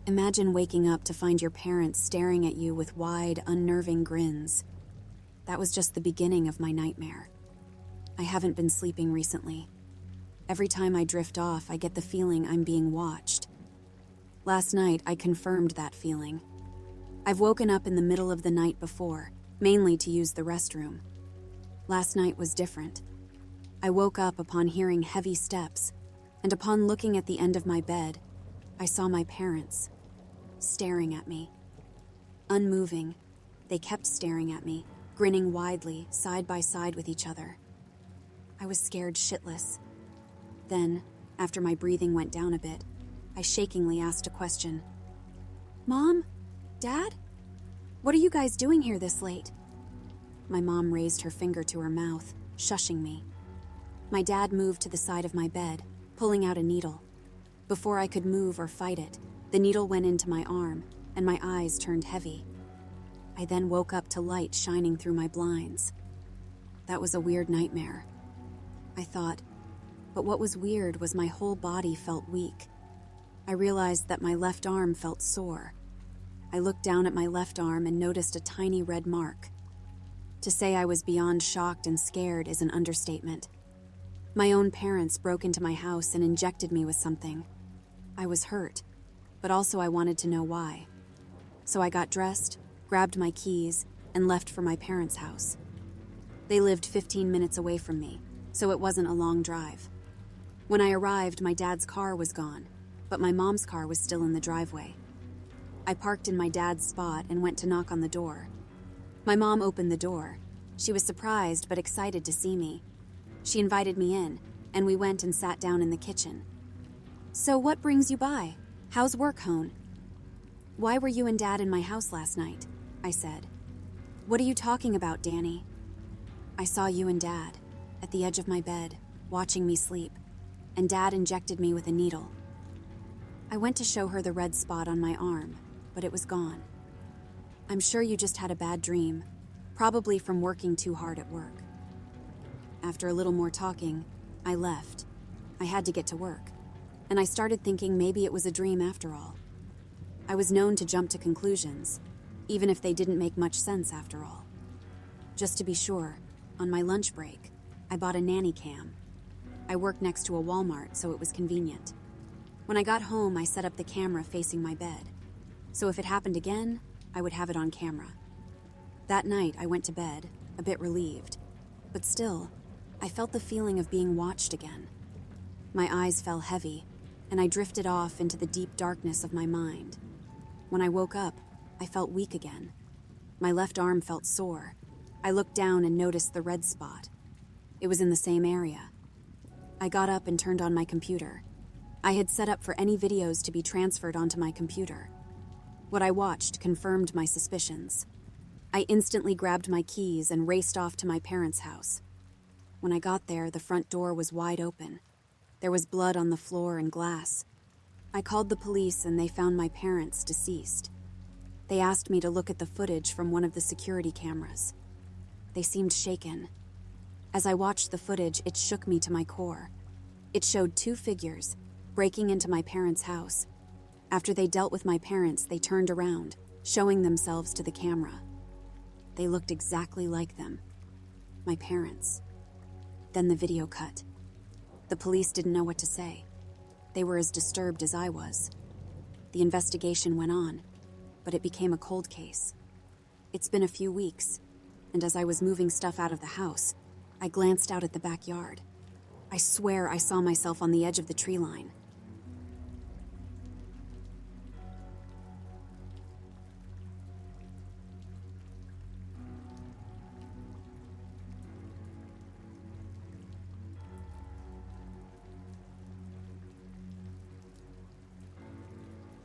Imagine waking up to find your parents staring at you with wide, unnerving grins. That was just the beginning of my nightmare. I haven't been sleeping recently. Every time I drift off, I get the feeling I'm being watched. Last night, I confirmed that feeling. I've woken up in the middle of the night before, mainly to use the restroom. Last night was different. I woke up upon hearing heavy steps, and upon looking at the end of my bed, I saw my parents, staring at me. Unmoving, they kept staring at me, grinning widely, side by side with each other. I was scared shitless. Then, after my breathing went down a bit, I shakingly asked a question. "Mom? Dad? What are you guys doing here this late?" My mom raised her finger to her mouth, shushing me. My dad moved to the side of my bed, pulling out a needle. Before I could move or fight it, the needle went into my arm, and my eyes turned heavy. I then woke up to light shining through my blinds. That was a weird nightmare, I thought, but what was weird was my whole body felt weak. I realized that my left arm felt sore. I looked down at my left arm and noticed a tiny red mark. To say I was beyond shocked and scared is an understatement. My own parents broke into my house and injected me with something. I was hurt, but also I wanted to know why. So I got dressed, grabbed my keys, and left for my parents' house. They lived 15 minutes away from me, so it wasn't a long drive. When I arrived, my dad's car was gone, but my mom's car was still in the driveway. I parked in my dad's spot and went to knock on the door. My mom opened the door. She was surprised but excited to see me. She invited me in, and we went and sat down in the kitchen. "So what brings you by? How's work, Hone?" "Why were you and Dad in my house last night?" I said. "What are you talking about, Danny?" "I saw you and Dad, at the edge of my bed, watching me sleep, and Dad injected me with a needle." I went to show her the red spot on my arm, but it was gone. "I'm sure you just had a bad dream, probably from working too hard at work." After a little more talking, I left. I had to get to work, and I started thinking maybe it was a dream after all. I was known to jump to conclusions, even if they didn't make much sense after all. Just to be sure, on my lunch break, I bought a nanny cam. I worked next to a Walmart, so it was convenient. When I got home, I set up the camera facing my bed, so if it happened again, I would have it on camera. That night, I went to bed, a bit relieved, but still, I felt the feeling of being watched again. My eyes fell heavy, and I drifted off into the deep darkness of my mind. When I woke up, I felt weak again. My left arm felt sore. I looked down and noticed the red spot. It was in the same area. I got up and turned on my computer. I had set up for any videos to be transferred onto my computer. What I watched confirmed my suspicions. I instantly grabbed my keys and raced off to my parents' house. When I got there, the front door was wide open. There was blood on the floor and glass. I called the police and they found my parents deceased. They asked me to look at the footage from one of the security cameras. They seemed shaken. As I watched the footage, it shook me to my core. It showed two figures breaking into my parents' house. After they dealt with my parents, they turned around, showing themselves to the camera. They looked exactly like them. My parents. Then the video cut. The police didn't know what to say. They were as disturbed as I was. The investigation went on, but it became a cold case. It's been a few weeks, and as I was moving stuff out of the house, I glanced out at the backyard. I swear I saw myself on the edge of the tree line.